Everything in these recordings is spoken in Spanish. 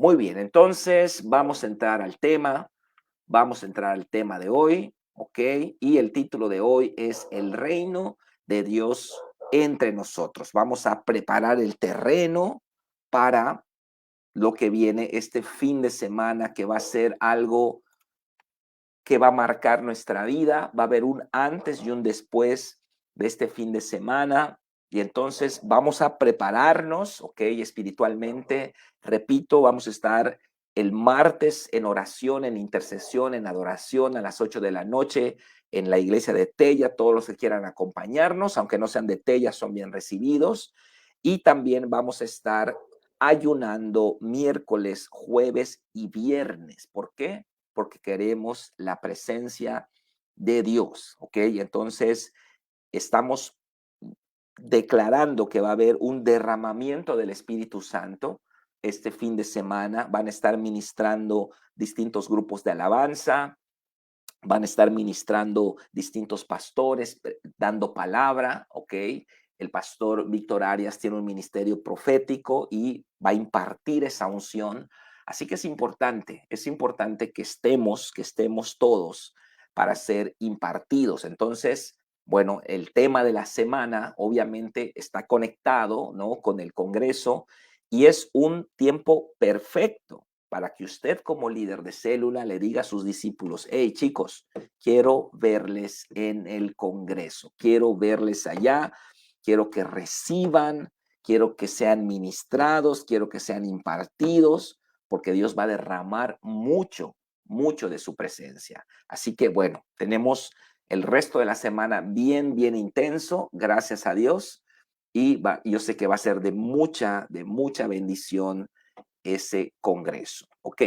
Muy bien, entonces vamos a entrar al tema de hoy, ¿ok? Y el título de hoy es El reino de Dios entre nosotros. Vamos a preparar el terreno para lo que viene este fin de semana, que va a ser algo que va a marcar nuestra vida. Va a haber un antes y un después de este fin de semana. Y entonces vamos a prepararnos, ¿ok? Espiritualmente. Repito, vamos a estar el martes en oración, en intercesión, en adoración a las 8 de la noche en la iglesia de Tella. Todos los que quieran acompañarnos, aunque no sean de Tella, son bien recibidos. Y también vamos a estar ayunando miércoles, jueves y viernes. ¿Por qué? Porque queremos la presencia de Dios, ¿ok? Entonces, estamos declarando que va a haber un derramamiento del Espíritu Santo este fin de semana. Van a estar ministrando distintos grupos de alabanza, van a estar ministrando distintos pastores, dando palabra, ¿ok? El pastor Víctor Arias tiene un ministerio profético y va a impartir esa unción. Así que es importante que estemos todos para ser impartidos. Entonces, bueno, el tema de la semana obviamente está conectado, ¿no? Con el Congreso y es un tiempo perfecto para que usted como líder de célula le diga a sus discípulos: hey chicos, quiero verles en el Congreso, quiero verles allá, quiero que reciban, quiero que sean ministrados, quiero que sean impartidos, porque Dios va a derramar mucho, mucho de su presencia. Así que bueno, tenemos el resto de la semana bien, bien intenso, gracias a Dios, y yo sé que va a ser de mucha bendición ese congreso. Ok,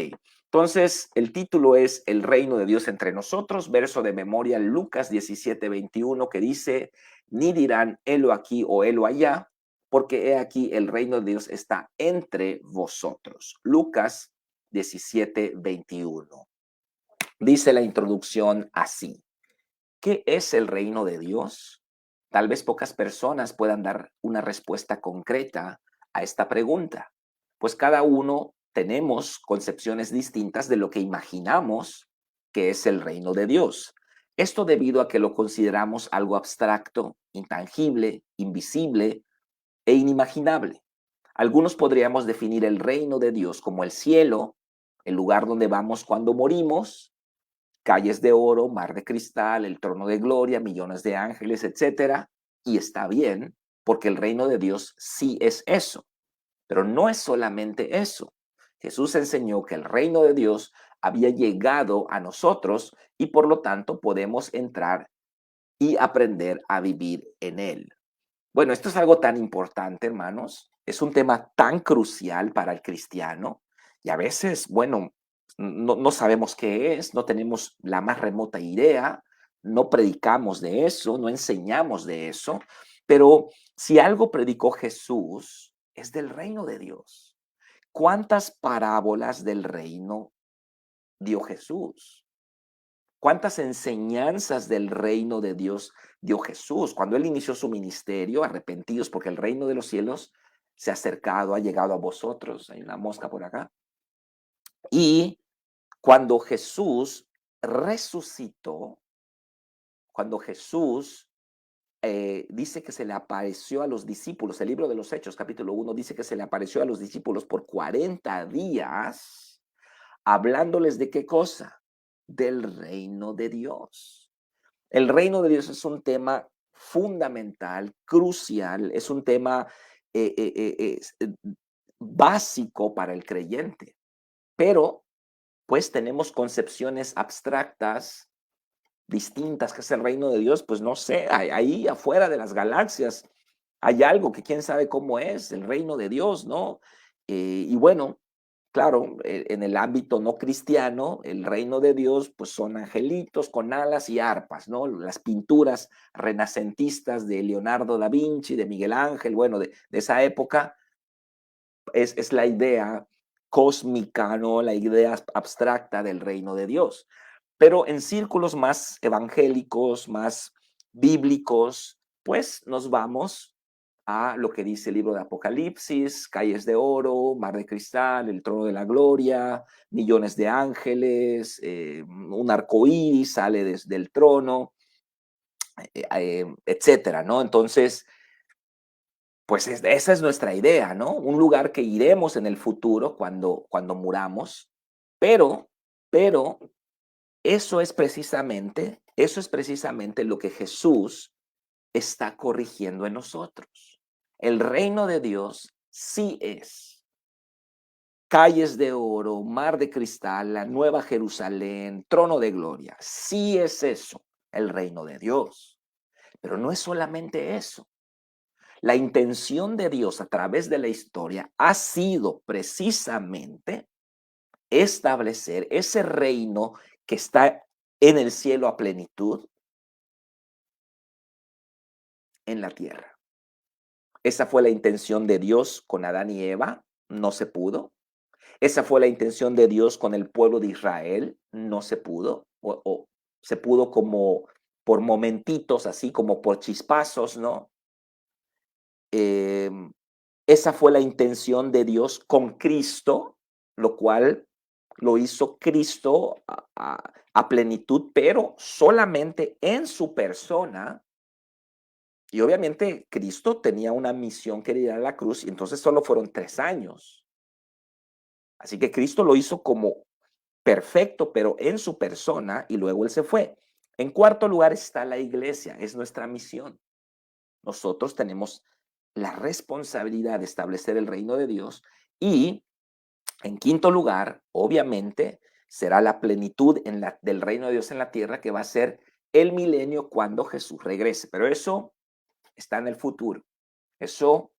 entonces el título es El reino de Dios entre nosotros, verso de memoria Lucas 17:21, que dice: ni dirán helo aquí o helo allá, porque he aquí el reino de Dios está entre vosotros. Lucas 17:21. Dice la introducción así: ¿qué es el reino de Dios? Tal vez pocas personas puedan dar una respuesta concreta a esta pregunta, pues cada uno tenemos concepciones distintas de lo que imaginamos que es el reino de Dios. Esto debido a que lo consideramos algo abstracto, intangible, invisible e inimaginable. Algunos podríamos definir el reino de Dios como el cielo, el lugar donde vamos cuando morimos, calles de oro, mar de cristal, el trono de gloria, millones de ángeles, etcétera. Y está bien, porque el reino de Dios sí es eso. Pero no es solamente eso. Jesús enseñó que el reino de Dios había llegado a nosotros y por lo tanto podemos entrar y aprender a vivir en él. Bueno, esto es algo tan importante, hermanos. Es un tema tan crucial para el cristiano y a veces, bueno, no sabemos qué es, no tenemos la más remota idea, no predicamos de eso, no enseñamos de eso, pero si algo predicó Jesús es del reino de Dios. ¿Cuántas parábolas del reino dio Jesús? ¿Cuántas enseñanzas del reino de Dios dio Jesús? Cuando él inició su ministerio, arrepentidos porque el reino de los cielos se ha acercado, ha llegado a vosotros. Hay una mosca por acá. Y cuando Jesús resucitó, cuando Jesús dice que se le apareció a los discípulos, el libro de los Hechos, capítulo 1, dice que se le apareció a los discípulos por 40 días, hablándoles de qué cosa, del reino de Dios. El reino de Dios es un tema fundamental, crucial, es un tema básico para el creyente, pero pues tenemos concepciones abstractas distintas que es el reino de Dios. Pues no sé, ahí afuera de las galaxias hay algo que quién sabe cómo es el reino de Dios, ¿no? Y bueno, claro, en el ámbito no cristiano, el reino de Dios, pues son angelitos con alas y arpas, ¿no? Las pinturas renacentistas de Leonardo da Vinci, de Miguel Ángel, bueno, de esa época, es la idea cósmica, ¿no? La idea abstracta del reino de Dios. Pero en círculos más evangélicos, más bíblicos, pues nos vamos a lo que dice el libro de Apocalipsis: calles de oro, mar de cristal, el trono de la gloria, millones de ángeles, un arco iris sale desde el trono, etcétera, ¿no? Entonces, pues esa es nuestra idea, ¿no? Un lugar que iremos en el futuro cuando muramos, pero, pero eso es precisamente lo que Jesús está corrigiendo en nosotros. El reino de Dios sí es calles de oro, mar de cristal, la nueva Jerusalén, trono de gloria. Sí es eso, el reino de Dios. Pero no es solamente eso. La intención de Dios a través de la historia ha sido precisamente establecer ese reino que está en el cielo a plenitud en la tierra. Esa fue la intención de Dios con Adán y Eva, no se pudo. Esa fue la intención de Dios con el pueblo de Israel, no se pudo. O se pudo como por momentitos, así como por chispazos, ¿no? Em, Esa fue la intención de Dios con Cristo, lo cual lo hizo Cristo a plenitud, pero solamente en su persona. Y obviamente Cristo tenía una misión que ir a la cruz y entonces solo fueron 3 años. Así que Cristo lo hizo como perfecto, pero en su persona y luego Él se fue. En cuarto lugar está la iglesia, es nuestra misión. Nosotros tenemos la responsabilidad de establecer el reino de Dios y en quinto lugar, obviamente, será la plenitud del reino de Dios en la tierra, que va a ser el milenio cuando Jesús regrese. Pero eso está en el futuro. Eso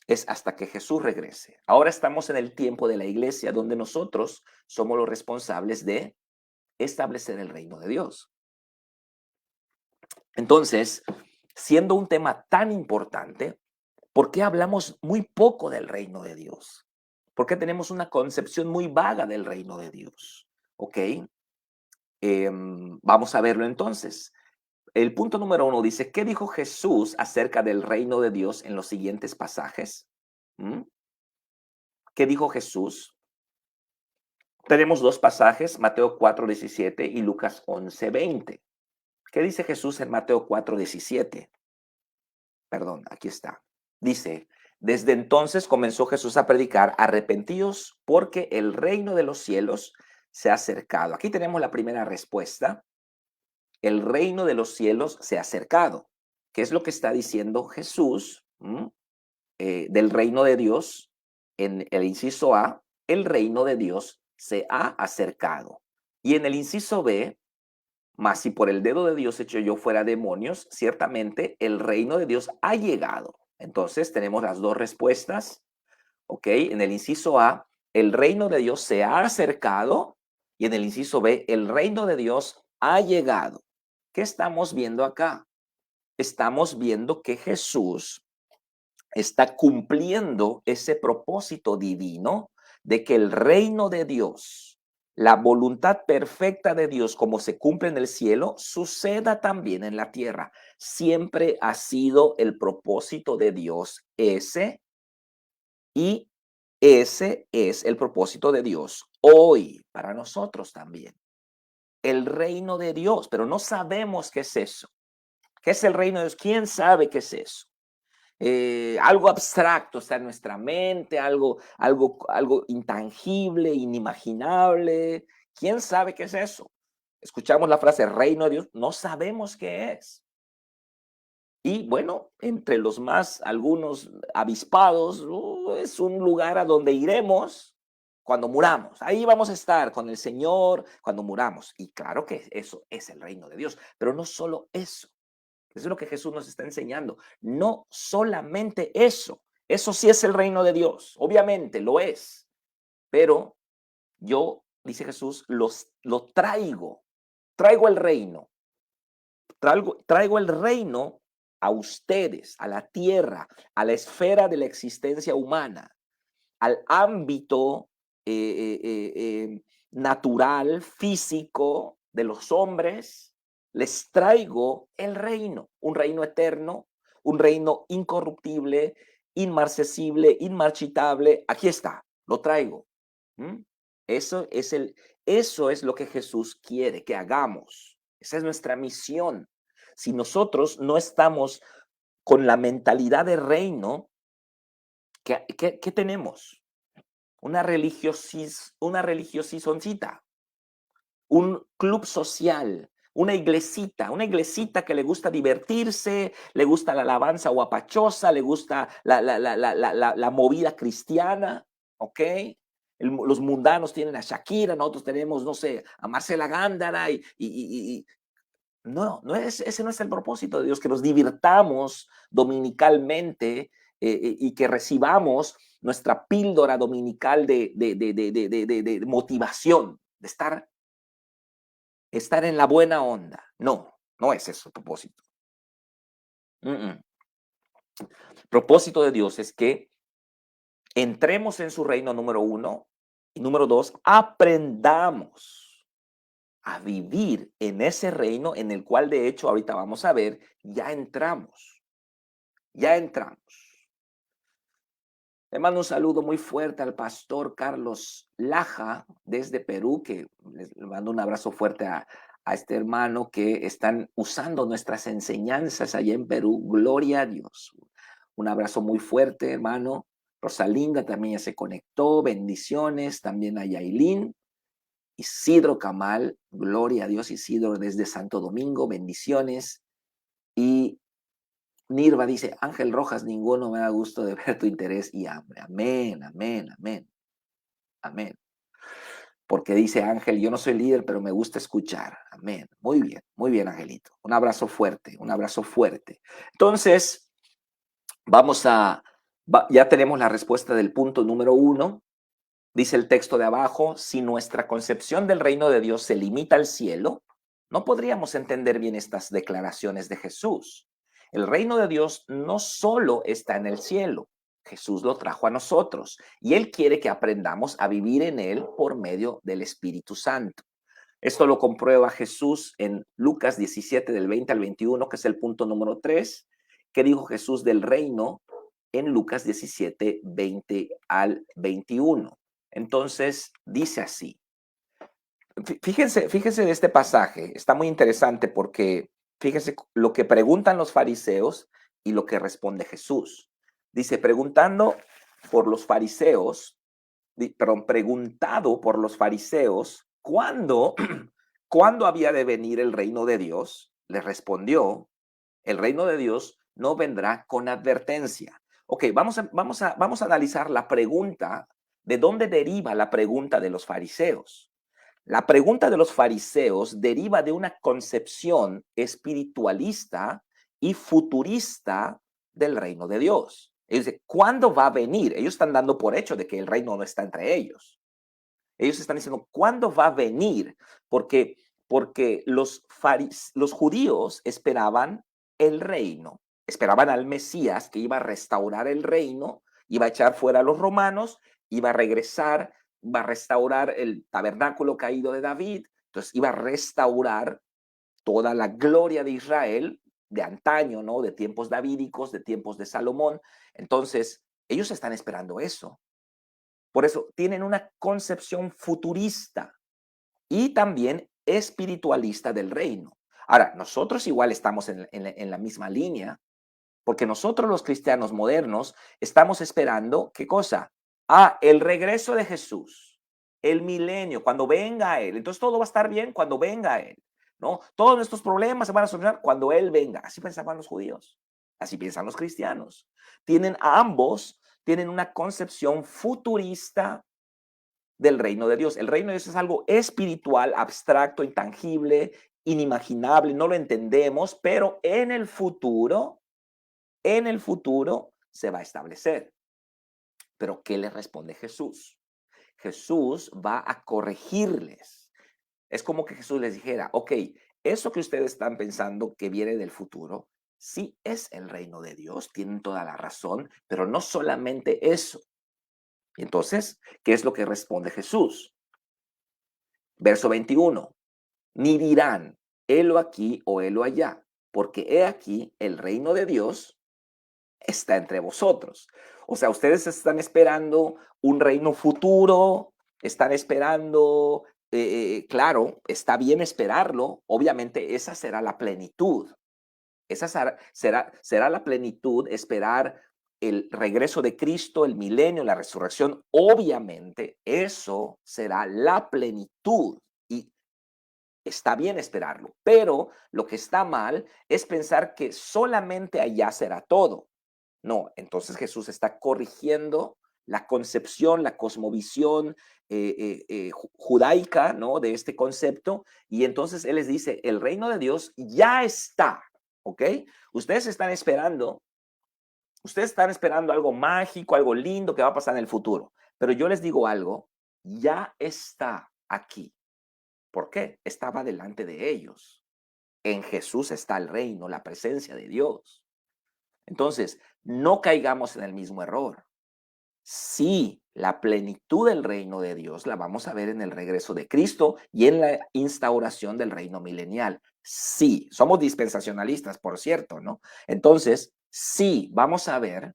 es hasta que Jesús regrese. Ahora estamos en el tiempo de la iglesia donde nosotros somos los responsables de establecer el reino de Dios. Entonces, siendo un tema tan importante, ¿por qué hablamos muy poco del reino de Dios? ¿Por qué tenemos una concepción muy vaga del reino de Dios? ¿Ok? Vamos a verlo entonces. El punto número 1 dice: ¿qué dijo Jesús acerca del reino de Dios en los siguientes pasajes? ¿Mm? ¿Qué dijo Jesús? Tenemos dos pasajes, Mateo 4:17 y Lucas 11:20. ¿Qué dice Jesús en Mateo 4:17? Perdón, aquí está. Dice: desde entonces comenzó Jesús a predicar: arrepentíos porque el reino de los cielos se ha acercado. Aquí tenemos la primera respuesta. El reino de los cielos se ha acercado. ¿Qué es lo que está diciendo Jesús del reino de Dios? En el inciso A, el reino de Dios se ha acercado. Y en el inciso B, mas si por el dedo de Dios echo yo fuera demonios, ciertamente el reino de Dios ha llegado. Entonces tenemos las dos respuestas, ¿ok? En el inciso A, el reino de Dios se ha acercado, y en el inciso B, el reino de Dios ha llegado. ¿Qué estamos viendo acá? Estamos viendo que Jesús está cumpliendo ese propósito divino de que el reino de Dios, la voluntad perfecta de Dios, como se cumple en el cielo, suceda también en la tierra. Siempre ha sido el propósito de Dios ese, y ese es el propósito de Dios hoy para nosotros también. El reino de Dios, pero no sabemos qué es eso. ¿Qué es el reino de Dios? ¿Quién sabe qué es eso? Algo abstracto está en nuestra mente, algo intangible, inimaginable. ¿Quién sabe qué es eso? Escuchamos la frase reino de Dios, no sabemos qué es. Y bueno, entre los más, algunos avispados, es un lugar a donde iremos cuando muramos. Ahí vamos a estar con el Señor cuando muramos. Y claro que eso es el reino de Dios, pero no solo eso. Eso es lo que Jesús nos está enseñando. No solamente eso. Eso sí es el reino de Dios. Obviamente lo es. Pero yo, dice Jesús, lo traigo. Traigo el reino. Traigo el reino a ustedes, a la tierra, a la esfera de la existencia humana, al ámbito natural, físico de los hombres. Les traigo el reino, un reino eterno, un reino incorruptible, inmarcesible, inmarchitable. Aquí está, lo traigo. ¿Mm? Eso es eso es lo que Jesús quiere que hagamos. Esa es nuestra misión. Si nosotros no estamos con la mentalidad de reino, ¿qué tenemos? Una religiosizoncita, un club social, una iglesita que le gusta divertirse, le gusta la alabanza guapachosa, le gusta la movida cristiana, ¿ok? Los mundanos tienen a Shakira, nosotros tenemos, no sé, a Marcela Gándara no, ese no es el propósito de Dios, que nos divirtamos dominicalmente y que recibamos nuestra píldora dominical de motivación, de estar en la buena onda. No, no es eso el propósito. Mm, mm. Propósito de Dios es que entremos en su reino, número uno, y número dos, aprendamos a vivir en ese reino en el cual, de hecho, ahorita vamos a ver, ya entramos. Ya entramos. Le mando un saludo muy fuerte al pastor Carlos Laja desde Perú, que le mando un abrazo fuerte a este hermano que están usando nuestras enseñanzas allá en Perú. Gloria a Dios. Un abrazo muy fuerte, hermano. Rosalinda también ya se conectó. Bendiciones. También a Yailin. Isidro Camal. Gloria a Dios, Isidro, desde Santo Domingo. Bendiciones. Y Nirva dice, Ángel Rojas, ninguno me da gusto de ver tu interés y hambre. Amén, amén, amén, amén. Porque dice Ángel, yo no soy líder, pero me gusta escuchar. Amén. Muy bien, Angelito. Un abrazo fuerte, un abrazo fuerte. Entonces, ya tenemos la respuesta del punto número uno. Dice el texto de abajo, si nuestra concepción del reino de Dios se limita al cielo, no podríamos entender bien estas declaraciones de Jesús. El reino de Dios no solo está en el cielo, Jesús lo trajo a nosotros y Él quiere que aprendamos a vivir en Él por medio del Espíritu Santo. Esto lo comprueba Jesús en Lucas 17 del 20 al 21, que es el punto número 3, que dijo Jesús del reino en Lucas 17, 20 al 21. Entonces, dice así. Fíjense de este pasaje, está muy interesante porque fíjense lo que preguntan los fariseos y lo que responde Jesús. Dice, preguntando por los fariseos, perdón, preguntado por los fariseos, ¿cuándo había de venir el reino de Dios? Le respondió, el reino de Dios no vendrá con advertencia. Ok, vamos a analizar la pregunta, de dónde deriva la pregunta de los fariseos. La pregunta de los fariseos deriva de una concepción espiritualista y futurista del reino de Dios. Ellos dicen, ¿cuándo va a venir? Ellos están dando por hecho de que el reino no está entre ellos. Ellos están diciendo, ¿cuándo va a venir? Porque los judíos esperaban el reino, esperaban al Mesías que iba a restaurar el reino, iba a echar fuera a los romanos, iba a regresar, iba a restaurar el tabernáculo caído de David, entonces iba a restaurar toda la gloria de Israel de antaño, ¿no? De tiempos davídicos, de tiempos de Salomón. Entonces, ellos están esperando eso. Por eso tienen una concepción futurista y también espiritualista del reino. Ahora, nosotros igual estamos en la misma línea, porque nosotros los cristianos modernos estamos esperando, ¿qué cosa? El regreso de Jesús, el milenio, cuando venga Él. Entonces todo va a estar bien cuando venga Él, ¿no? Todos nuestros problemas se van a solucionar cuando Él venga. Así pensaban los judíos, así piensan los cristianos. Ambos tienen una concepción futurista del reino de Dios. El reino de Dios es algo espiritual, abstracto, intangible, inimaginable, no lo entendemos, pero en el futuro se va a establecer. Pero ¿qué le responde Jesús? Jesús va a corregirles. Es como que Jesús les dijera, ok, eso que ustedes están pensando que viene del futuro, sí es el reino de Dios, tienen toda la razón, pero no solamente eso. Entonces, ¿qué es lo que responde Jesús? Verso 21. Ni dirán, helo aquí o helo allá, porque he aquí el reino de Dios está entre vosotros. O sea, ustedes están esperando un reino futuro, están esperando, claro, está bien esperarlo, obviamente esa será la plenitud, esa será la plenitud, esperar el regreso de Cristo, el milenio, la resurrección, obviamente eso será la plenitud y está bien esperarlo, pero lo que está mal es pensar que solamente allá será todo. No, entonces Jesús está corrigiendo la concepción, la cosmovisión judaica, ¿no? De este concepto. Y entonces Él les dice, el reino de Dios ya está, ¿ok? Ustedes están esperando, ustedes están esperando algo mágico, algo lindo que va a pasar en el futuro. Pero yo les digo algo, ya está aquí. ¿Por qué? Estaba delante de ellos. En Jesús está el reino, la presencia de Dios. Entonces, no caigamos en el mismo error. Sí, la plenitud del reino de Dios la vamos a ver en el regreso de Cristo y en la instauración del reino milenial. Sí, somos dispensacionalistas, por cierto, ¿no? Entonces, sí, vamos a ver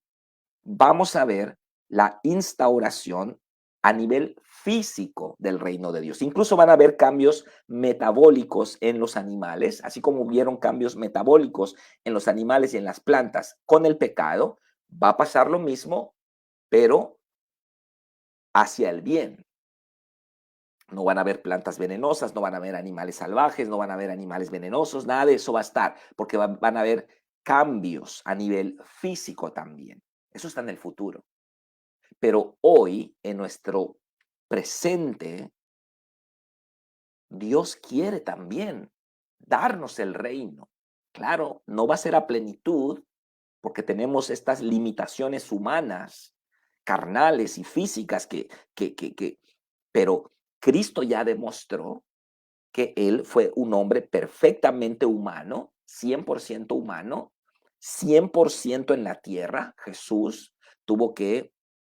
la instauración a nivel físico del reino de Dios. Incluso van a haber cambios metabólicos en los animales, así como hubieron cambios metabólicos en los animales y en las plantas con el pecado, va a pasar lo mismo, pero hacia el bien. No van a haber plantas venenosas, no van a haber animales salvajes, no van a haber animales venenosos, nada de eso va a estar, porque van a haber cambios a nivel físico también. Eso está en el futuro. Pero hoy, en nuestro presente, Dios quiere también darnos el reino. Claro, no va a ser a plenitud porque tenemos estas limitaciones humanas, carnales y físicas pero Cristo ya demostró que Él fue un hombre perfectamente humano, 100% humano, 100% en la tierra. Jesús tuvo que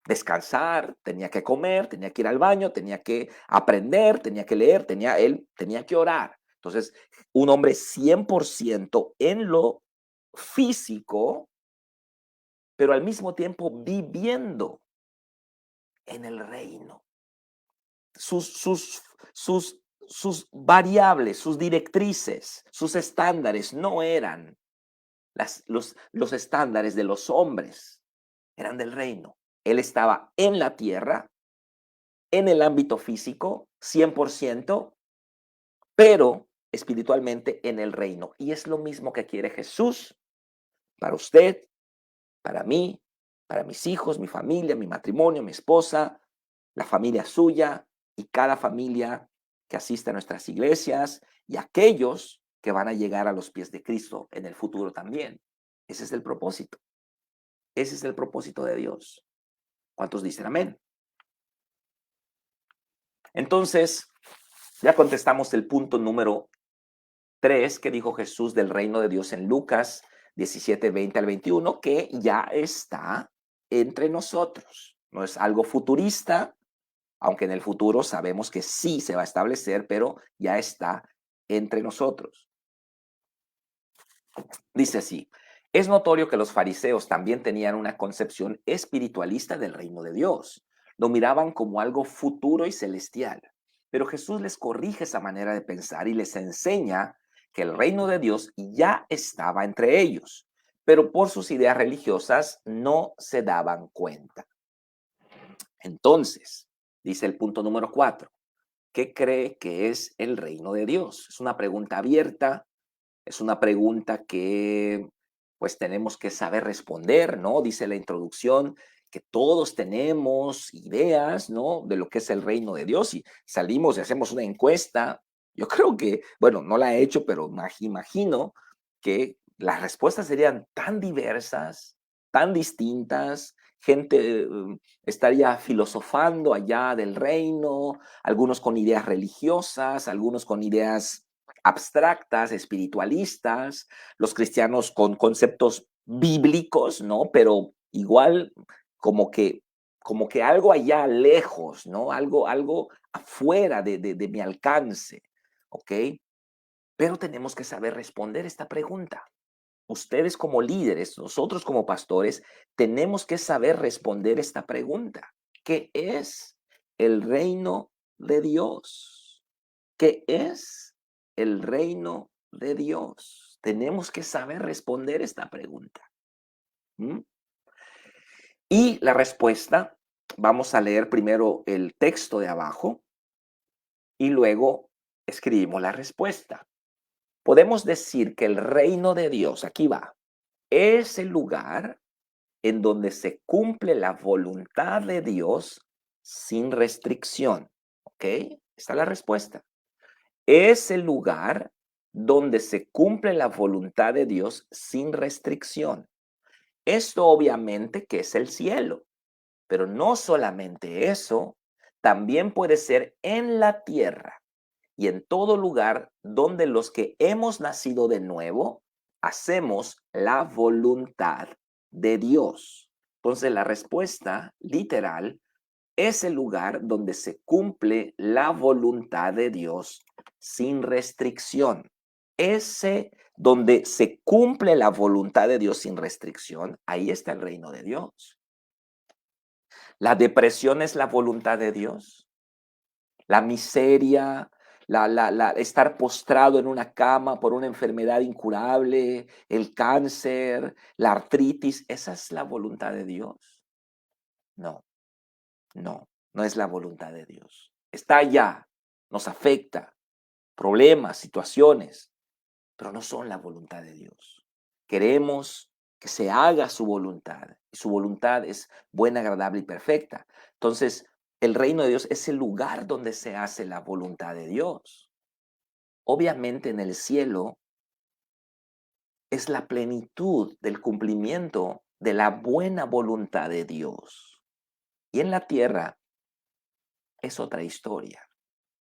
descansar, tenía que comer, tenía que ir al baño, tenía que aprender, tenía que leer, él tenía que orar. Entonces, un hombre 100% en lo físico, pero al mismo tiempo viviendo en el reino. Sus variables, sus directrices, sus estándares no eran los estándares de los hombres, eran del reino. Él estaba en la tierra, en el ámbito físico, 100%, pero espiritualmente en el reino. Y es lo mismo que quiere Jesús para usted, para mí, para mis hijos, mi familia, mi matrimonio, mi esposa, la familia suya y cada familia que asiste a nuestras iglesias y aquellos que van a llegar a los pies de Cristo en el futuro también. Ese es el propósito. Ese es el propósito de Dios. ¿Cuántos dicen amén? Entonces, ya contestamos el punto número 3 que dijo Jesús del reino de Dios en Lucas 17, 20 al 21, que ya está entre nosotros. No es algo futurista, aunque en el futuro sabemos que sí se va a establecer, pero ya está entre nosotros. Dice así, es notorio que los fariseos también tenían una concepción espiritualista del reino de Dios. Lo miraban como algo futuro y celestial. Pero Jesús les corrige esa manera de pensar y les enseña que el reino de Dios ya estaba entre ellos, pero por sus ideas religiosas no se daban cuenta. Entonces, dice el punto número 4, ¿qué cree que es el reino de Dios? Es una pregunta abierta, es una pregunta que pues tenemos que saber responder, ¿no? Dice la introducción que todos tenemos ideas, ¿no? De lo que es el reino de Dios y salimos y hacemos una encuesta. Yo creo que, bueno, no la he hecho, pero imagino que las respuestas serían tan diversas, tan distintas. Gente estaría filosofando allá del reino, algunos con ideas religiosas, algunos con ideas abstractas, espiritualistas, los cristianos con conceptos bíblicos, ¿no? Pero igual como que, como que algo allá lejos, ¿no? Algo afuera de mi alcance, ¿ok? Pero tenemos que saber responder esta pregunta. ustedes como líderes, nosotros como pastores, tenemos que saber responder esta pregunta. ¿Qué es el reino de Dios? ¿Qué es el reino de Dios? Tenemos que saber responder esta pregunta. ¿Mm? Y la respuesta, vamos a leer primero el texto de abajo y luego escribimos la respuesta. Podemos decir que el reino de Dios, aquí va, es el lugar en donde se cumple la voluntad de Dios sin restricción. ¿Ok? Esta es la respuesta. Es el lugar donde se cumple la voluntad de Dios sin restricción. Esto obviamente que es el cielo, pero no solamente eso, también puede ser en la tierra y en todo lugar donde los que hemos nacido de nuevo hacemos la voluntad de Dios. Entonces la respuesta literal es el lugar donde se cumple la voluntad de Dios sin restricción. Ese donde se cumple la voluntad de Dios sin restricción, ahí está el reino de Dios. La depresión es la voluntad de Dios. La miseria, estar postrado en una cama por una enfermedad incurable, el cáncer, la artritis, ¿esa es la voluntad de Dios? No, no es la voluntad de Dios. Está allá, nos afecta, problemas, situaciones, pero no son la voluntad de Dios. Queremos que se haga su voluntad, y su voluntad es buena, agradable y perfecta. Entonces, el reino de Dios es el lugar donde se hace la voluntad de Dios. Obviamente en el cielo es la plenitud del cumplimiento de la buena voluntad de Dios. Y en la tierra es otra historia.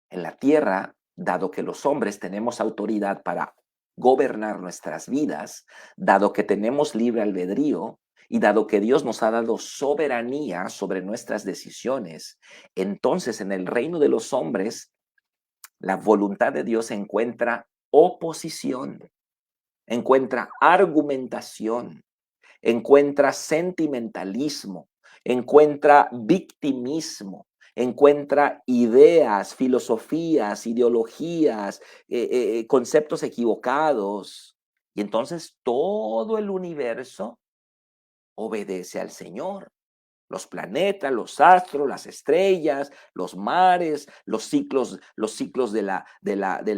En la tierra, dado que los hombres tenemos autoridad para gobernar nuestras vidas, dado que tenemos libre albedrío y dado que Dios nos ha dado soberanía sobre nuestras decisiones, entonces en el reino de los hombres, la voluntad de Dios encuentra oposición, encuentra argumentación, encuentra sentimentalismo, encuentra victimismo, encuentra ideas, filosofías, ideologías, conceptos equivocados. Y entonces todo el universo obedece al Señor. Los planetas, los astros, las estrellas, los mares, los ciclos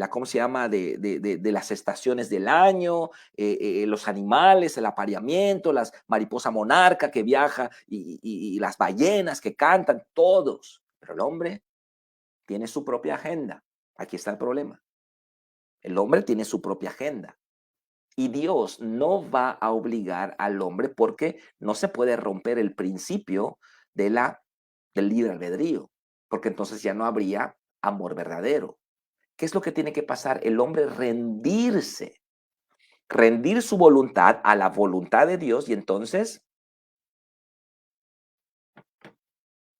¿cómo se llama? De las estaciones del año, los animales, el apareamiento, las mariposa monarca que viaja y las ballenas que cantan, todos. Pero el hombre tiene su propia agenda. Aquí está el problema. El hombre tiene su propia agenda. Y Dios no va a obligar al hombre porque no se puede romper el principio de del libre albedrío, porque entonces ya no habría amor verdadero. ¿Qué es lo que tiene que pasar? El hombre rendir su voluntad a la voluntad de Dios y entonces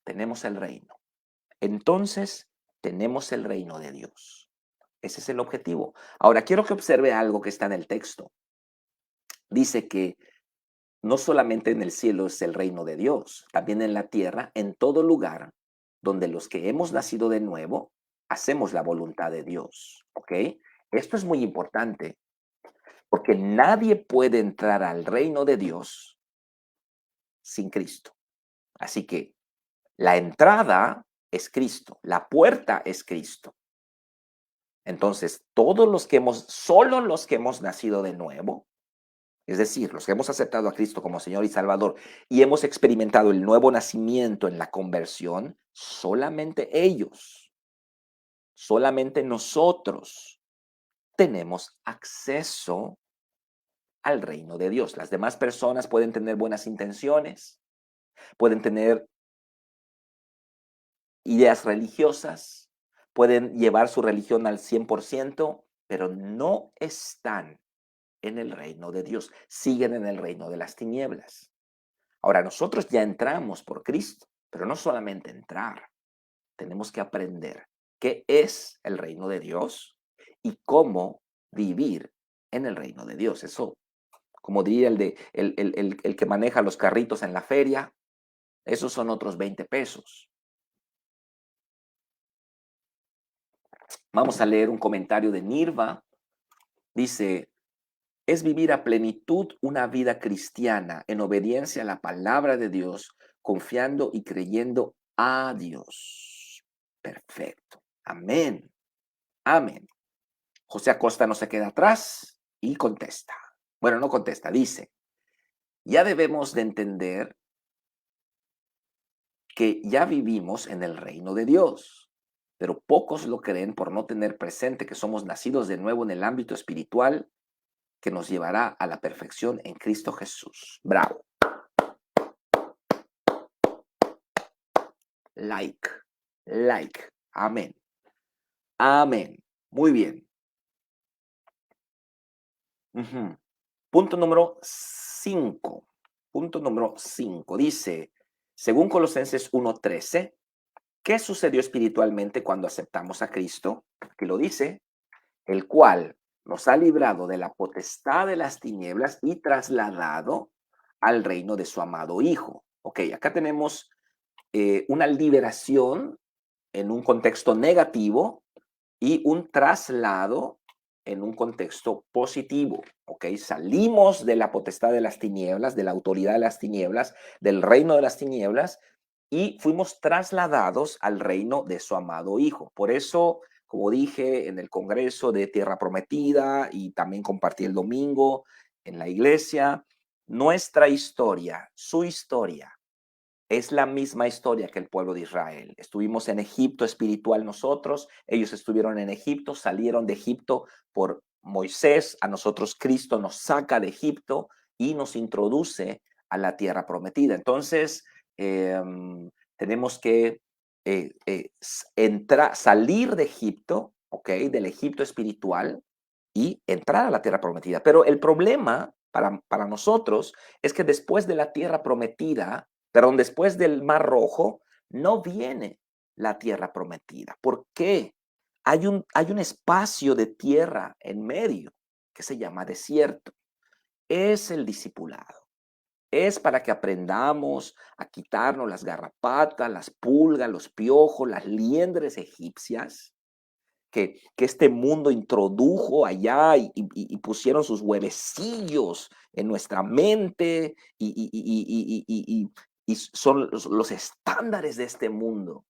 tenemos el reino. Entonces tenemos el reino de Dios. Ese es el objetivo. Ahora quiero que observe algo que está en el texto. Dice que no solamente en el cielo es el reino de Dios, también en la tierra, en todo lugar donde los que hemos nacido de nuevo hacemos la voluntad de Dios. ¿Ok? Esto es muy importante porque nadie puede entrar al reino de Dios sin Cristo. Así que la entrada es Cristo, la puerta es Cristo. Entonces, solo los que hemos nacido de nuevo, es decir, los que hemos aceptado a Cristo como Señor y Salvador y hemos experimentado el nuevo nacimiento en la conversión, solamente ellos, solamente nosotros tenemos acceso al reino de Dios. Las demás personas pueden tener buenas intenciones, pueden tener ideas religiosas, pueden llevar su religión al 100%, pero no están en el reino de Dios, siguen en el reino de las tinieblas. Ahora, nosotros ya entramos por Cristo, pero no solamente entrar, tenemos que aprender qué es el reino de Dios y cómo vivir en el reino de Dios. Eso como diría el que maneja los carritos en la feria, esos son otros 20 pesos. Vamos a leer un comentario de Nirva. Dice, es vivir a plenitud una vida cristiana en obediencia a la palabra de Dios, confiando y creyendo a Dios. Perfecto. Amén. Amén. José Acosta no se queda atrás y contesta. Bueno, no contesta, dice, ya debemos de entender que ya vivimos en el reino de Dios, pero pocos lo creen por no tener presente que somos nacidos de nuevo en el ámbito espiritual que nos llevará a la perfección en Cristo Jesús. Bravo. Like. Amén. Amén. Muy bien. Punto número 5. Punto número 5. Dice, según Colosenses 1:13, ¿qué sucedió espiritualmente cuando aceptamos a Cristo? Aquí lo dice, el cual nos ha librado de la potestad de las tinieblas y trasladado al reino de su amado Hijo. Ok, acá tenemos una liberación en un contexto negativo y un traslado en un contexto positivo. Ok, salimos de la potestad de las tinieblas, de la autoridad de las tinieblas, del reino de las tinieblas y fuimos trasladados al reino de su amado Hijo. Por eso, como dije en el Congreso de Tierra Prometida y también compartí el domingo en la iglesia, nuestra historia, su historia, es la misma historia que el pueblo de Israel. Estuvimos en Egipto espiritual nosotros, ellos estuvieron en Egipto, salieron de Egipto por Moisés, a nosotros Cristo nos saca de Egipto y nos introduce a la tierra prometida. Entonces, tenemos que salir de Egipto, ¿ok? Del Egipto espiritual y entrar a la tierra prometida. Pero el problema para nosotros es que después de la tierra prometida, perdón, después del Mar Rojo, no viene la tierra prometida. ¿Por qué? Hay un espacio de tierra en medio que se llama desierto. Es el discipulado. Es para que aprendamos a quitarnos las garrapatas, las pulgas, los piojos, las liendres egipcias que este mundo introdujo allá y pusieron sus huevecillos en nuestra mente y son los estándares de este mundo.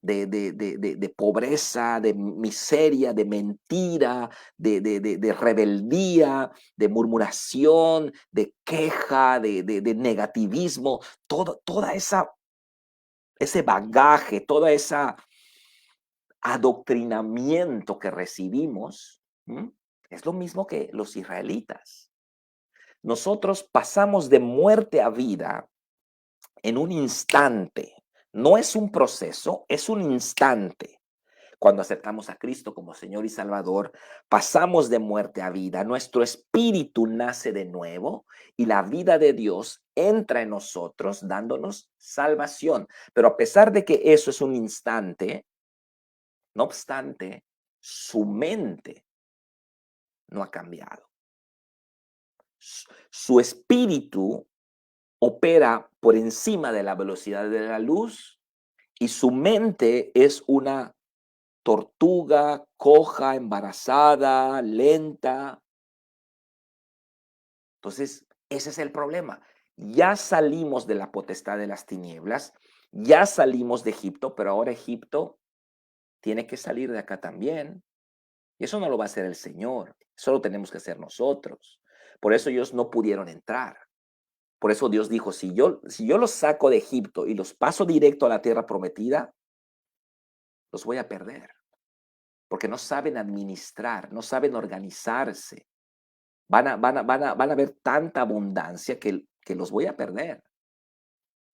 De pobreza, de miseria, de mentira, de rebeldía, de murmuración, de queja, de negativismo, toda ese bagaje, toda esa adoctrinamiento que recibimos, es lo mismo que los israelitas. Nosotros pasamos de muerte a vida en un instante. No es un proceso, es un instante. Cuando aceptamos a Cristo como Señor y Salvador, pasamos de muerte a vida. Nuestro espíritu nace de nuevo y la vida de Dios entra en nosotros dándonos salvación. Pero a pesar de que eso es un instante, no obstante, su mente no ha cambiado. Su espíritu opera por encima de la velocidad de la luz y su mente es una tortuga coja, embarazada, lenta. Entonces, ese es el problema. Ya salimos de la potestad de las tinieblas, ya salimos de Egipto, pero ahora Egipto tiene que salir de acá también. Y eso no lo va a hacer el Señor, eso lo tenemos que hacer nosotros. Por eso ellos no pudieron entrar. Por eso Dios dijo, si yo los saco de Egipto y los paso directo a la tierra prometida, los voy a perder. Porque no saben administrar, no saben organizarse. Van a ver tanta abundancia que los voy a perder.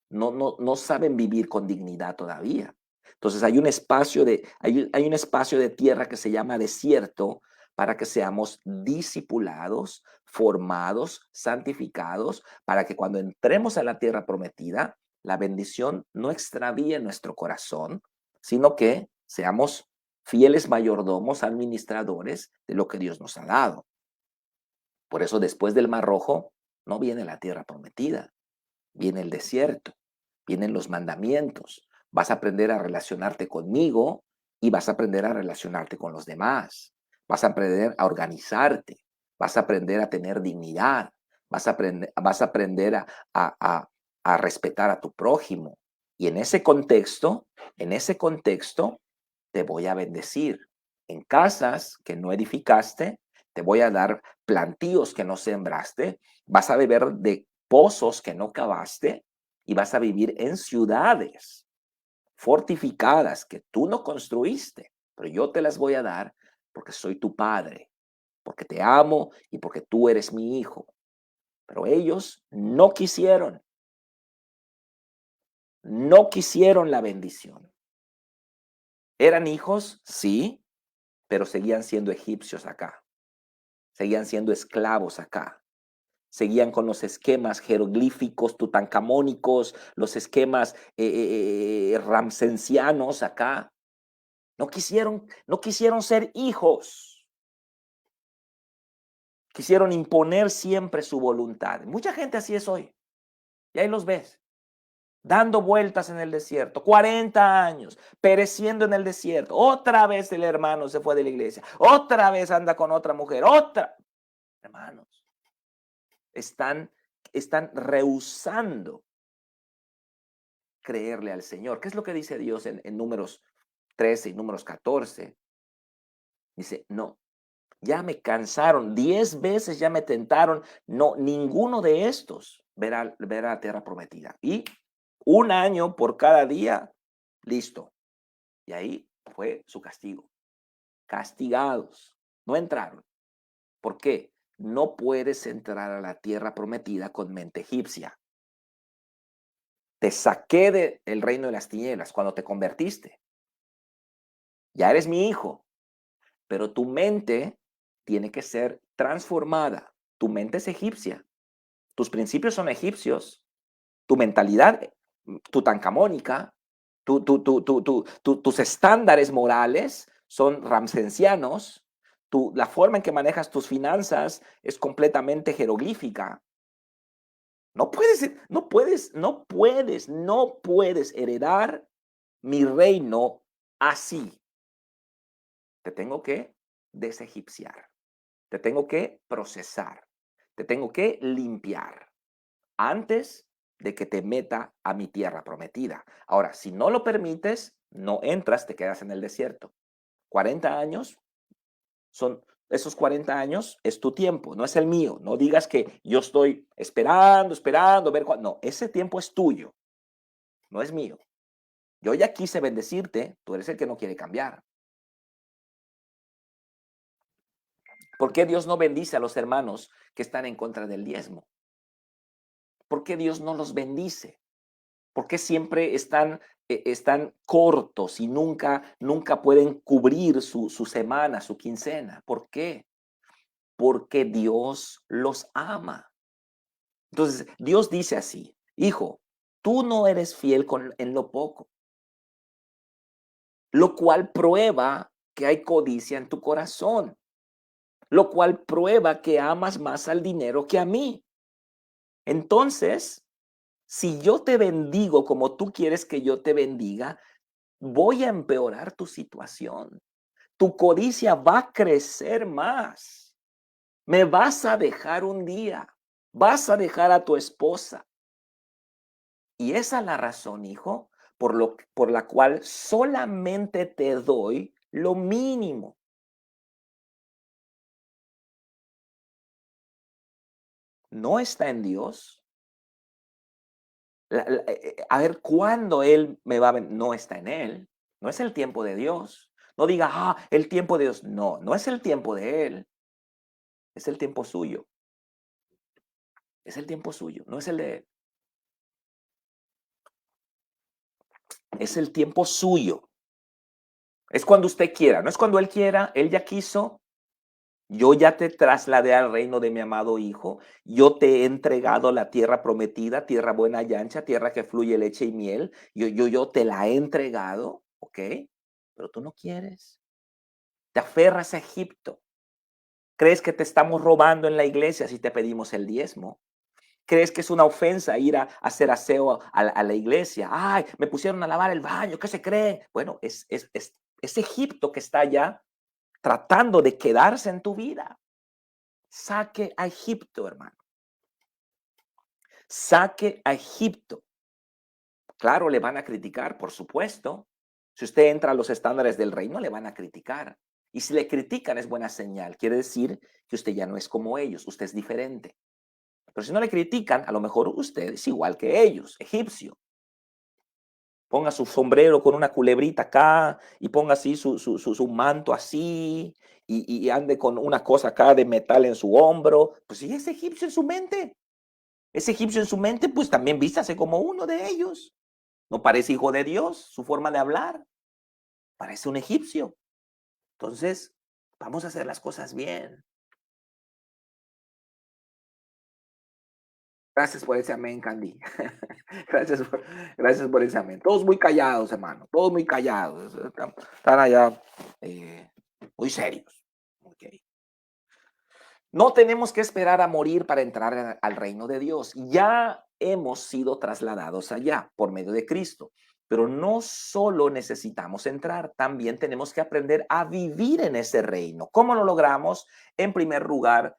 No saben vivir con dignidad todavía. Entonces hay un espacio hay un espacio de tierra que se llama desierto para que seamos discipulados, formados, santificados, para que cuando entremos a la tierra prometida, la bendición no extravíe nuestro corazón, sino que seamos fieles mayordomos, administradores de lo que Dios nos ha dado. Por eso después del Mar Rojo No viene la tierra prometida, viene el desierto, vienen los mandamientos. Vas a aprender a relacionarte conmigo y vas a aprender a relacionarte con los demás. Vas a aprender a organizarte, vas a aprender a tener dignidad, vas a aprender a respetar a tu prójimo. Y en ese contexto, te voy a bendecir. En casas que no edificaste, te voy a dar plantíos que no sembraste, vas a beber de pozos que no cavaste y vas a vivir en ciudades fortificadas que tú no construiste, pero yo te las voy a dar porque soy tu padre, porque te amo y porque tú eres mi hijo. Pero ellos no quisieron la bendición. ¿Eran hijos? Sí, pero seguían siendo egipcios acá, seguían siendo esclavos acá. Seguían con los esquemas jeroglíficos tutankamónicos, los esquemas ramsensianos acá. No quisieron ser hijos. Quisieron imponer siempre su voluntad. Mucha gente así es hoy. Y ahí los ves, dando vueltas en el desierto, 40 años, pereciendo en el desierto. Otra vez el hermano se fue de la iglesia. Otra vez anda con otra mujer. Hermanos, están rehusando creerle al Señor. ¿Qué es lo que dice Dios en Números 13 y Números 14? Dice, no, ya me cansaron, 10 veces ya me tentaron, no, ninguno de estos verá la tierra prometida. Y un año por cada día, listo. Y ahí fue su castigo. Castigados, no entraron. ¿Por qué? No puedes entrar a la tierra prometida con mente egipcia. Te saqué del reino de las tinieblas cuando te convertiste. Ya eres mi hijo, pero tu mente tiene que ser transformada. Tu mente es egipcia. Tus principios son egipcios. Tu mentalidad tutankamónica, tus estándares morales son ramsensianos. La forma en que manejas tus finanzas es completamente jeroglífica. No puedes heredar mi reino así. Te tengo que desegipciar, te tengo que procesar, te tengo que limpiar antes de que te meta a mi tierra prometida. Ahora, si no lo permites, no entras, te quedas en el desierto. 40 años esos 40 años es tu tiempo, no es el mío. No digas que yo estoy esperando, ver cuándo. No, ese tiempo es tuyo, no es mío. Yo ya quise bendecirte, tú eres el que no quiere cambiar. ¿Por qué Dios no bendice a los hermanos que están en contra del diezmo? ¿Por qué Dios no los bendice? ¿Por qué siempre están cortos y nunca pueden cubrir su semana, su quincena? ¿Por qué? Porque Dios los ama. Entonces, Dios dice así, hijo, tú no eres fiel en lo poco, lo cual prueba que hay codicia en tu corazón, lo cual prueba que amas más al dinero que a mí. Entonces, si yo te bendigo como tú quieres que yo te bendiga, voy a empeorar tu situación. Tu codicia va a crecer más. Me vas a dejar un día. Vas a dejar a tu esposa. Y esa es la razón, hijo, por la cual solamente te doy lo mínimo. No está en Dios. A ver, ¿cuándo Él me va a ver? No está en Él. No es el tiempo de Dios. No diga, el tiempo de Dios. No, no es el tiempo de Él. Es el tiempo suyo. Es el tiempo suyo, no es el de Él. Es el tiempo suyo. Es cuando usted quiera, no es cuando Él quiera. Él ya quiso. Yo ya te trasladé al reino de mi amado Hijo. Yo te he entregado la tierra prometida, tierra buena y ancha, tierra que fluye leche y miel. Yo te la he entregado, ¿ok? Pero tú no quieres. Te aferras a Egipto. ¿Crees que te estamos robando en la iglesia si te pedimos el diezmo? ¿Crees que es una ofensa ir a hacer aseo a la iglesia? Ay, me pusieron a lavar el baño, ¿qué se creen? Bueno, es Egipto que está allá tratando de quedarse en tu vida. Saque a Egipto, hermano. Saque a Egipto. Claro, le van a criticar, por supuesto. Si usted entra a los estándares del reino, le van a criticar. Y si le critican es buena señal. Quiere decir que usted ya no es como ellos, usted es diferente. Pero si no le critican, a lo mejor usted es igual que ellos, egipcio. Ponga su sombrero con una culebrita acá y ponga así su manto así y ande con una cosa acá de metal en su hombro. Pues si es egipcio en su mente, es egipcio en su mente, pues también vístase como uno de ellos. No parece hijo de Dios, su forma de hablar, parece un egipcio. Entonces, vamos a hacer las cosas bien. Gracias por ese amén, Candy. Gracias gracias por ese amén. Todos muy callados, hermano, todos muy callados. Están allá muy serios. Okay. No tenemos que esperar a morir para entrar al reino de Dios. Ya hemos sido trasladados allá por medio de Cristo. Pero no solo necesitamos entrar, también tenemos que aprender a vivir en ese reino. ¿Cómo lo logramos? En primer lugar,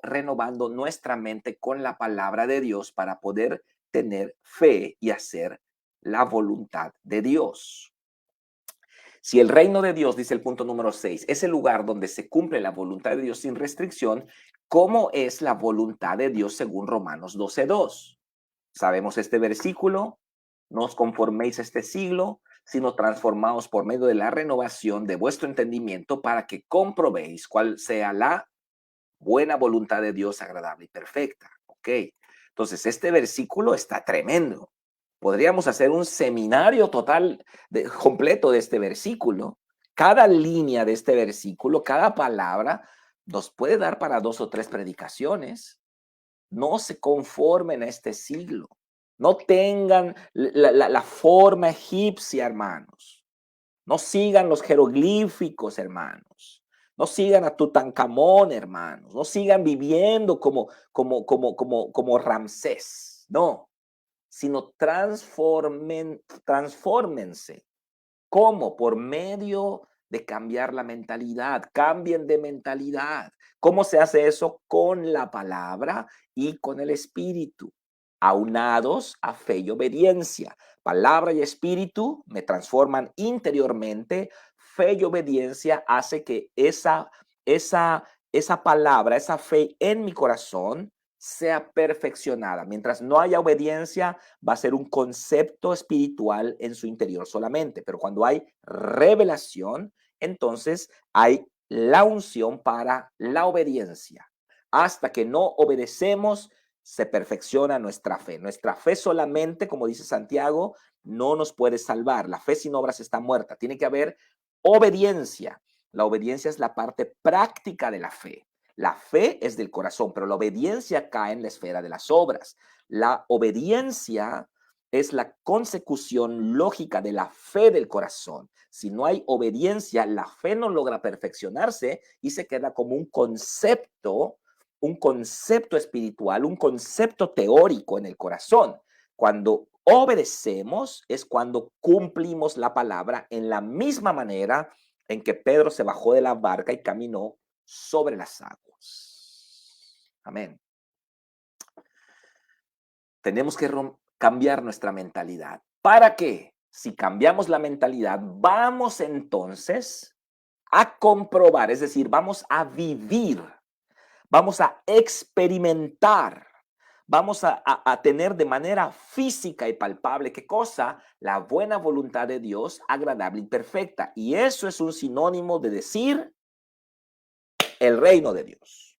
renovando nuestra mente con la palabra de Dios para poder tener fe y hacer la voluntad de Dios. Si el reino de Dios, dice el punto número 6, es el lugar donde se cumple la voluntad de Dios sin restricción, ¿cómo es la voluntad de Dios según Romanos 12:2? Sabemos este versículo, no os conforméis a este siglo, sino transformaos por medio de la renovación de vuestro entendimiento para que comprobéis cuál sea la buena voluntad de Dios agradable y perfecta. Ok, entonces este versículo está tremendo. Podríamos hacer un seminario total, completo de este versículo. Cada línea de este versículo, cada palabra, nos puede dar para 2 o 3 predicaciones. No se conformen a este siglo. No tengan la forma egipcia, hermanos. No sigan los jeroglíficos, hermanos. No sigan a Tutankamón, hermanos. No sigan viviendo como Ramsés. No, sino transfórmense. ¿Cómo? Por medio de cambiar la mentalidad. Cambien de mentalidad. ¿Cómo se hace eso? Con la palabra y con el espíritu, aunados a fe y obediencia. Palabra y espíritu me transforman interiormente. Fe y obediencia hace que esa palabra, esa fe en mi corazón sea perfeccionada. Mientras no haya obediencia, va a ser un concepto espiritual en su interior solamente. Pero cuando hay revelación, entonces hay la unción para la obediencia. Hasta que no obedecemos, se perfecciona nuestra fe. Nuestra fe solamente, como dice Santiago, no nos puede salvar. La fe sin obras está muerta. Tiene que haber obediencia. La obediencia es la parte práctica de la fe. La fe es del corazón, pero la obediencia cae en la esfera de las obras. La obediencia es la consecución lógica de la fe del corazón. Si no hay obediencia, la fe no logra perfeccionarse y se queda como un concepto espiritual, un concepto teórico en el corazón. Cuando obedecemos es cuando cumplimos la palabra en la misma manera en que Pedro se bajó de la barca y caminó sobre las aguas. Amén. Tenemos que cambiar nuestra mentalidad. ¿Para qué? Si cambiamos la mentalidad, vamos entonces a comprobar, es decir, vamos a vivir, vamos a experimentar, vamos a tener de manera física y palpable, ¿qué cosa? La buena voluntad de Dios, agradable y perfecta. Y eso es un sinónimo de decir el reino de Dios.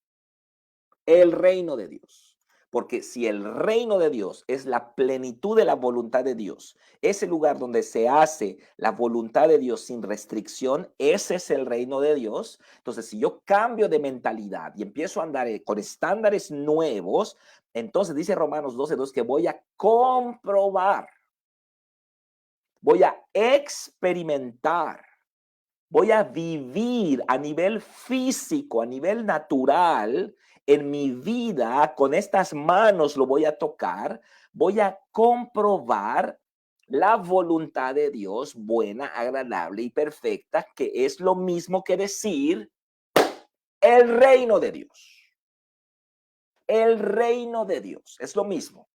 El reino de Dios. Porque si el reino de Dios es la plenitud de la voluntad de Dios, ese lugar donde se hace la voluntad de Dios sin restricción, ese es el reino de Dios. Entonces, si yo cambio de mentalidad y empiezo a andar con estándares nuevos, entonces dice Romanos 12:2 que voy a comprobar, voy a experimentar Voy a vivir a nivel físico, a nivel natural, en mi vida, con estas manos lo voy a tocar, voy a comprobar la voluntad de Dios, buena, agradable y perfecta, que es lo mismo que decir el reino de Dios. El reino de Dios es lo mismo.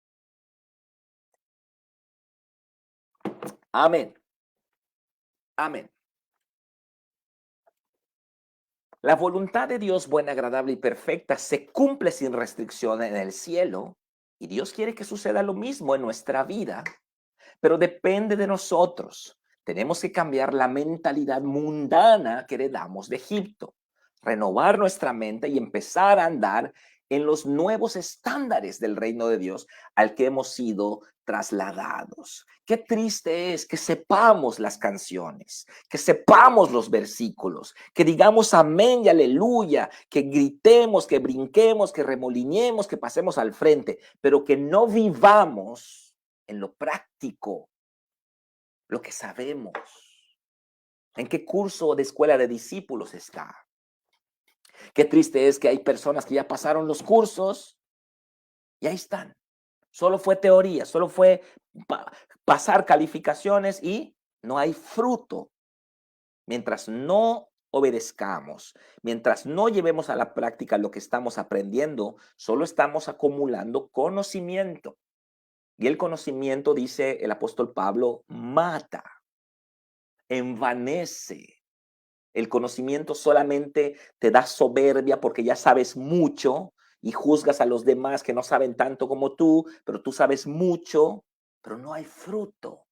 Amén. Amén. La voluntad de Dios, buena, agradable y perfecta, se cumple sin restricción en el cielo, y Dios quiere que suceda lo mismo en nuestra vida, pero depende de nosotros. Tenemos que cambiar la mentalidad mundana que heredamos de Egipto, renovar nuestra mente y empezar a andar en los nuevos estándares del reino de Dios al que hemos sido trasladados. Qué triste es que sepamos las canciones, que sepamos los versículos, que digamos amén y aleluya, que gritemos, que brinquemos, que remolineemos, que pasemos al frente, pero que no vivamos en lo práctico, lo que sabemos. ¿En qué curso de escuela de discípulos está? Qué triste es que hay personas que ya pasaron los cursos y ahí están. Solo fue teoría, solo fue pasar calificaciones y no hay fruto. Mientras no obedezcamos, mientras no llevemos a la práctica lo que estamos aprendiendo, solo estamos acumulando conocimiento. Y el conocimiento, dice el apóstol Pablo, mata, envanece. El conocimiento solamente te da soberbia porque ya sabes mucho y juzgas a los demás que no saben tanto como tú, pero tú sabes mucho, pero no hay fruto,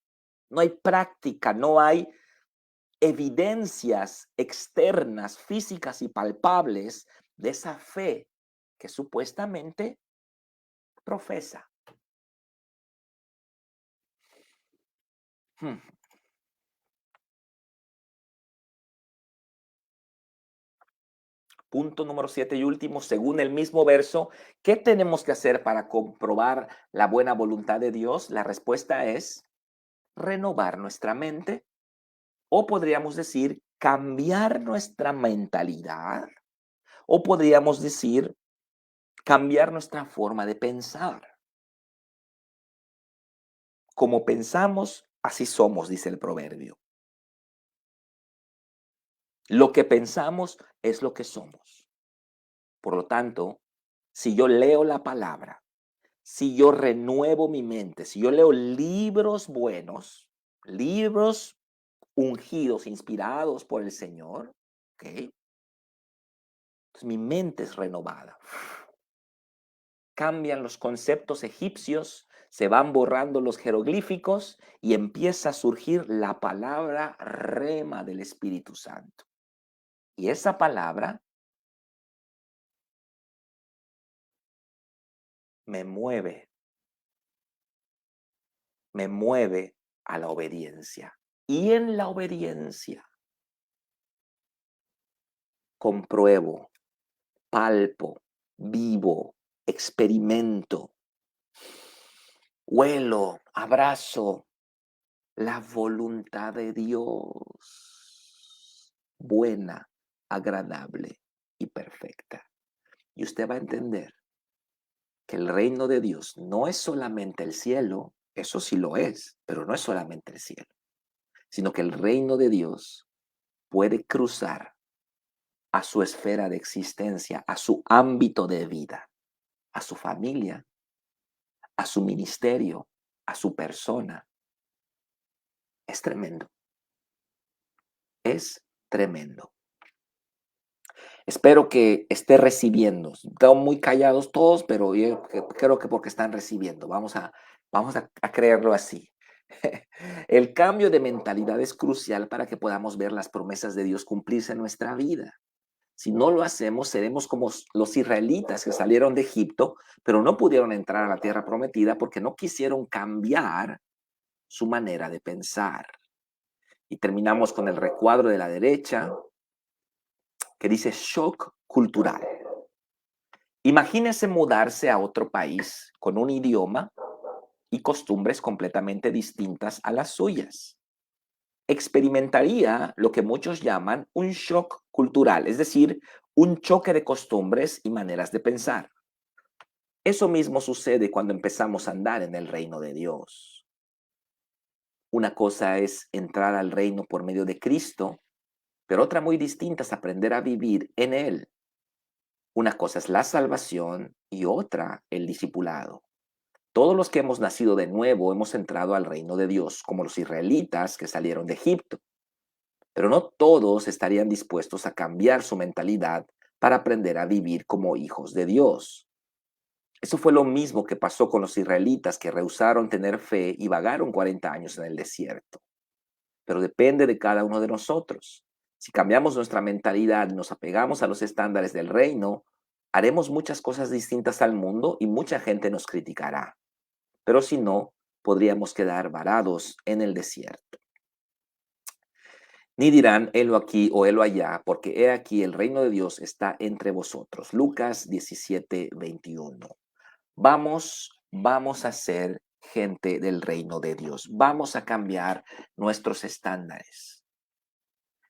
no hay práctica, no hay evidencias externas, físicas y palpables de esa fe que supuestamente profesa. Hmm. Punto número 7 y último, según el mismo verso, ¿qué tenemos que hacer para comprobar la buena voluntad de Dios? La respuesta es renovar nuestra mente, o podríamos decir cambiar nuestra mentalidad, o podríamos decir cambiar nuestra forma de pensar. Como pensamos, así somos, dice el proverbio. Lo que pensamos es lo que somos. Por lo tanto, si yo leo la palabra, si yo renuevo mi mente, si yo leo libros buenos, libros ungidos, inspirados por el Señor, ¿ok? Entonces mi mente es renovada. Cambian los conceptos egipcios, se van borrando los jeroglíficos y empieza a surgir la palabra rema del Espíritu Santo. Y esa palabra me mueve, me mueve a la obediencia. Y en la obediencia compruebo, palpo, vivo, experimento, huelo, abrazo la voluntad de Dios, buena, agradable y perfecta. Y usted va a entender que el reino de Dios no es solamente el cielo, eso sí lo es, pero no es solamente el cielo, sino que el reino de Dios puede cruzar a su esfera de existencia, a su ámbito de vida, a su familia, a su ministerio, a su persona. Es tremendo, es tremendo. Espero que esté recibiendo. Están muy callados todos, pero yo creo que porque están recibiendo. Vamos a creerlo así. El cambio de mentalidad es crucial para que podamos ver las promesas de Dios cumplirse en nuestra vida. Si no lo hacemos, seremos como los israelitas que salieron de Egipto, pero no pudieron entrar a la tierra prometida porque no quisieron cambiar su manera de pensar. Y terminamos con el recuadro de la derecha que dice shock cultural. Imagínese mudarse a otro país con un idioma y costumbres completamente distintas a las suyas. experimentaría lo que muchos llaman un shock cultural, es decir, un choque de costumbres y maneras de pensar. Eso mismo sucede cuando empezamos a andar en el reino de Dios. Una cosa es entrar al reino por medio de Cristo, pero otra muy distinta es aprender a vivir en Él. Una cosa es la salvación y otra el discipulado. Todos los que hemos nacido de nuevo hemos entrado al reino de Dios, como los israelitas que salieron de Egipto. Pero no todos estarían dispuestos a cambiar su mentalidad para aprender a vivir como hijos de Dios. Eso fue lo mismo que pasó con los israelitas que rehusaron tener fe y vagaron 40 años en el desierto. Pero depende de cada uno de nosotros. Si cambiamos nuestra mentalidad y nos apegamos a los estándares del reino, haremos muchas cosas distintas al mundo y mucha gente nos criticará. Pero si no, podríamos quedar varados en el desierto. Ni dirán, helo aquí o helo allá, porque he aquí el reino de Dios está entre vosotros. Lucas 17:21. Vamos a ser gente del reino de Dios. Vamos a cambiar nuestros estándares.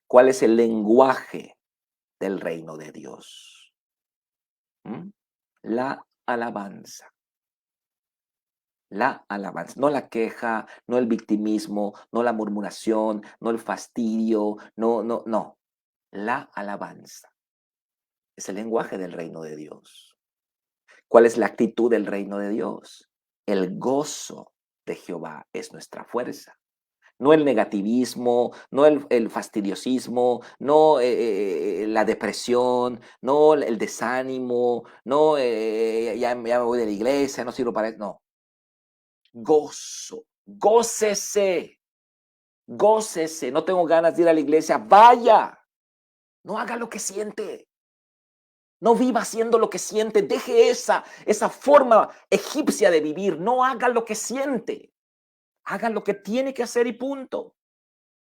¿Cuál es el lenguaje del reino de Dios? ¿Mm? La alabanza. La alabanza, no la queja, no el victimismo, no la murmuración, no el fastidio, no. La alabanza es el lenguaje del reino de Dios. ¿Cuál es la actitud del reino de Dios? El gozo de Jehová es nuestra fuerza. No el negativismo, no el fastidiosismo, no la depresión, no el desánimo, no ya me voy de la iglesia, no sirvo para eso. No, gozo, gócese, gócese. No tengo ganas de ir a la iglesia, vaya. No haga lo que siente. No viva haciendo lo que siente. Deje esa forma egipcia de vivir. No haga lo que siente. Haga lo que tiene que hacer y punto.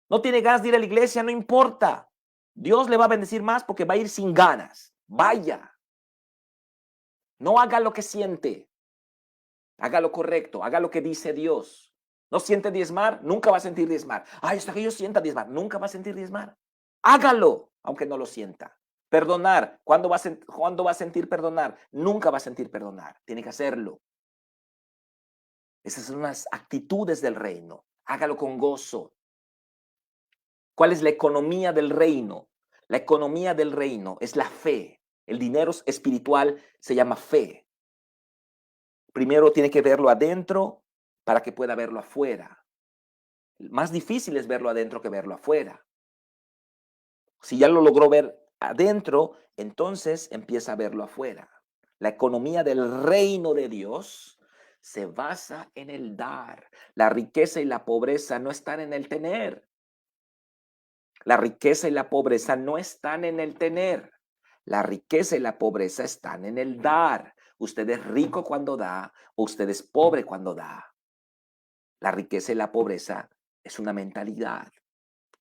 No tiene ganas de ir a la iglesia, no importa. Dios le va a bendecir más porque va a ir sin ganas. Vaya. No haga lo que siente. Haga lo correcto. Haga lo que dice Dios. ¿No siente diezmar? Nunca va a sentir diezmar. Ay, hasta que yo sienta diezmar. Nunca va a sentir diezmar. Hágalo, aunque no lo sienta. Perdonar. ¿Cuándo va a sentir perdonar? Nunca va a sentir perdonar. Tiene que hacerlo. Esas son las actitudes del reino. Hágalo con gozo. ¿Cuál es la economía del reino? La economía del reino es la fe. El dinero espiritual se llama fe. Primero tiene que verlo adentro para que pueda verlo afuera. Más difícil es verlo adentro que verlo afuera. Si ya lo logró ver adentro, entonces empieza a verlo afuera. La economía del reino de Dios se basa en el dar. La riqueza y la pobreza no están en el tener. La riqueza y la pobreza no están en el tener. La riqueza y la pobreza están en el dar. Usted es rico cuando da o usted es pobre cuando da. La riqueza y la pobreza es una mentalidad.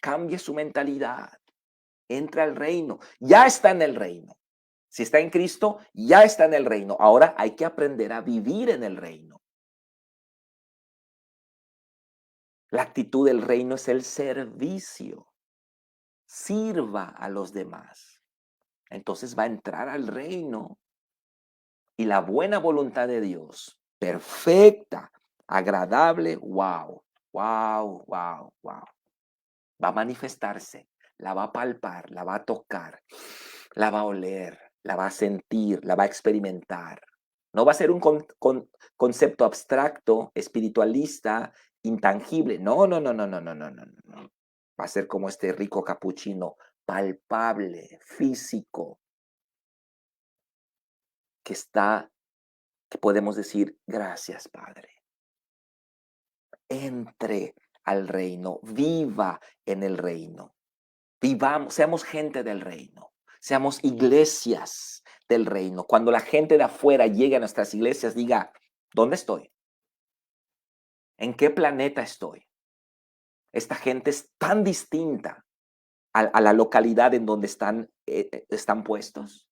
Cambie su mentalidad. Entra al reino. Ya está en el reino. Si está en Cristo, ya está en el reino. Ahora hay que aprender a vivir en el reino. La actitud del reino es el servicio. Sirva a los demás. Entonces va a entrar al reino y la buena voluntad de Dios, perfecta, agradable, wow, wow, wow, wow. Va a manifestarse, la va a palpar, la va a tocar, la va a oler, la va a sentir, la va a experimentar. No va a ser un concepto abstracto, espiritualista, intangible. No, no, no, no, no, no, no, no, no. Va a ser como este rico capuchino, palpable, físico, que podemos decir, gracias, Padre. Entre al reino, viva en el reino. Vivamos, seamos gente del reino, seamos iglesias del reino. Cuando la gente de afuera llegue a nuestras iglesias, diga, ¿dónde estoy? ¿En qué planeta estoy? Esta gente es tan distinta a la localidad en donde están puestos.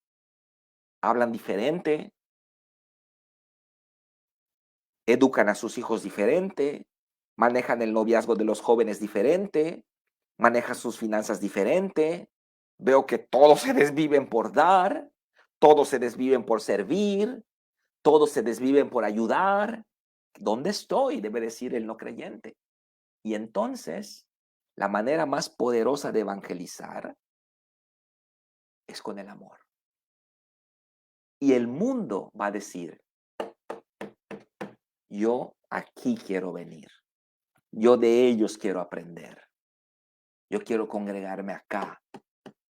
Hablan diferente, educan a sus hijos diferente, manejan el noviazgo de los jóvenes diferente, maneja sus finanzas diferente. Veo que todos se desviven por dar, todos se desviven por servir, todos se desviven por ayudar. ¿Dónde estoy? Debe decir el no creyente. Y entonces, la manera más poderosa de evangelizar es con el amor. Y el mundo va a decir, yo aquí quiero venir. Yo de ellos quiero aprender. Yo quiero congregarme acá.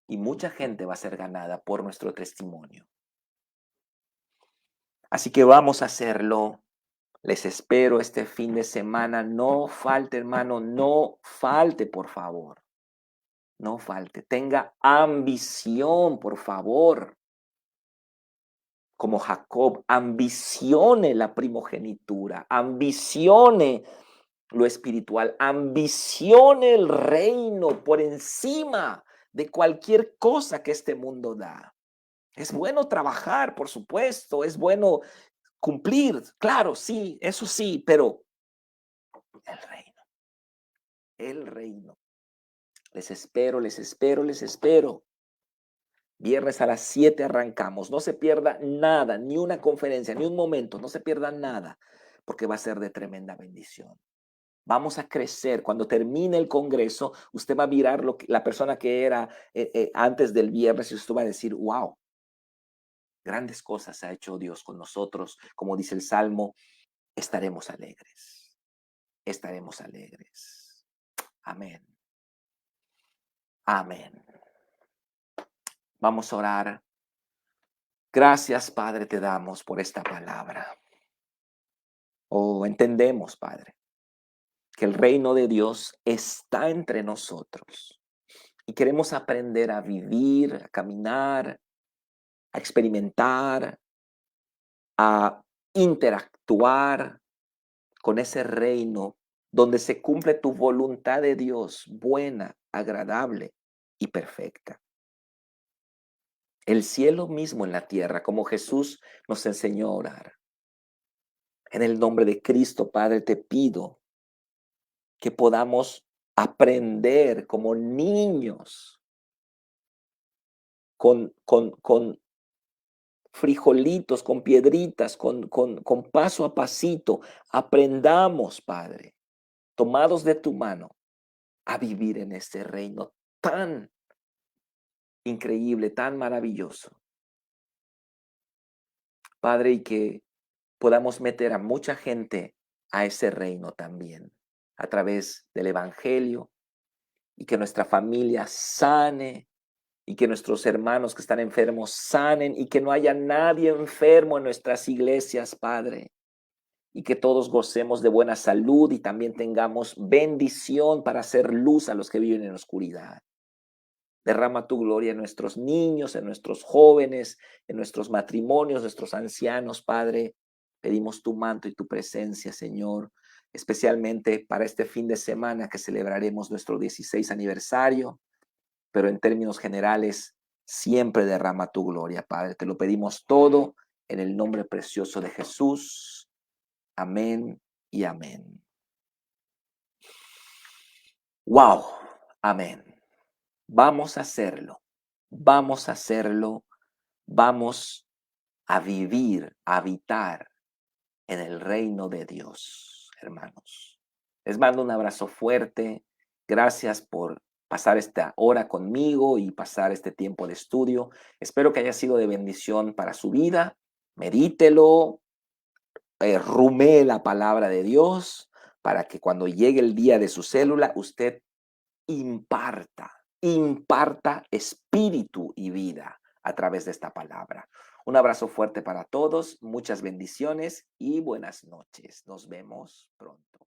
Y mucha gente va a ser ganada por nuestro testimonio. Así que vamos a hacerlo. Les espero este fin de semana. No falte, hermano, no falte, por favor. No falte. Tenga ambición, por favor. Como Jacob, ambicione la primogenitura, ambicione lo espiritual, ambicione el reino por encima de cualquier cosa que este mundo da. Es bueno trabajar, por supuesto, es bueno cumplir, claro, sí, eso sí, pero el reino, el reino. Les espero, les espero, les espero. Viernes a las 7 arrancamos. No se pierda nada, ni una conferencia, ni un momento, no se pierda nada, porque va a ser de tremenda bendición. Vamos a crecer. Cuando termine el congreso, usted va a mirar la persona que era antes del viernes y usted va a decir, wow, grandes cosas ha hecho Dios con nosotros. Como dice el Salmo, estaremos alegres. Estaremos alegres. Amén. Amén. Vamos a orar. Gracias, Padre, te damos por esta palabra. Oh, entendemos, Padre, que el reino de Dios está entre nosotros y queremos aprender a vivir, a caminar, a experimentar, a interactuar con ese reino donde se cumple tu voluntad de Dios, buena, agradable y perfecta. El cielo mismo en la tierra, como Jesús nos enseñó a orar. En el nombre de Cristo, Padre, te pido que podamos aprender como niños con frijolitos, con piedritas, con paso a pasito. Aprendamos, Padre, tomados de tu mano, a vivir en este reino tan increíble, tan maravilloso. Padre, y que podamos meter a mucha gente a ese reino también, a través del Evangelio, y que nuestra familia sane, y que nuestros hermanos que están enfermos sanen, y que no haya nadie enfermo en nuestras iglesias, Padre, y que todos gocemos de buena salud y también tengamos bendición para hacer luz a los que viven en oscuridad. Derrama tu gloria en nuestros niños, en nuestros jóvenes, en nuestros matrimonios, nuestros ancianos, Padre. Pedimos tu manto y tu presencia, Señor, especialmente para este fin de semana que celebraremos nuestro 16 aniversario, pero en términos generales, siempre derrama tu gloria, Padre. Te lo pedimos todo en el nombre precioso de Jesús. Amén y amén. Wow, amén. Vamos a hacerlo. Vamos a hacerlo. Vamos a vivir, a habitar en el reino de Dios, hermanos. Les mando un abrazo fuerte. Gracias por pasar esta hora conmigo y pasar este tiempo de estudio. Espero que haya sido de bendición para su vida. Medítelo, rumee la palabra de Dios para que cuando llegue el día de su célula, usted imparta espíritu y vida a través de esta palabra. Un abrazo fuerte para todos, muchas bendiciones y buenas noches. Nos vemos pronto.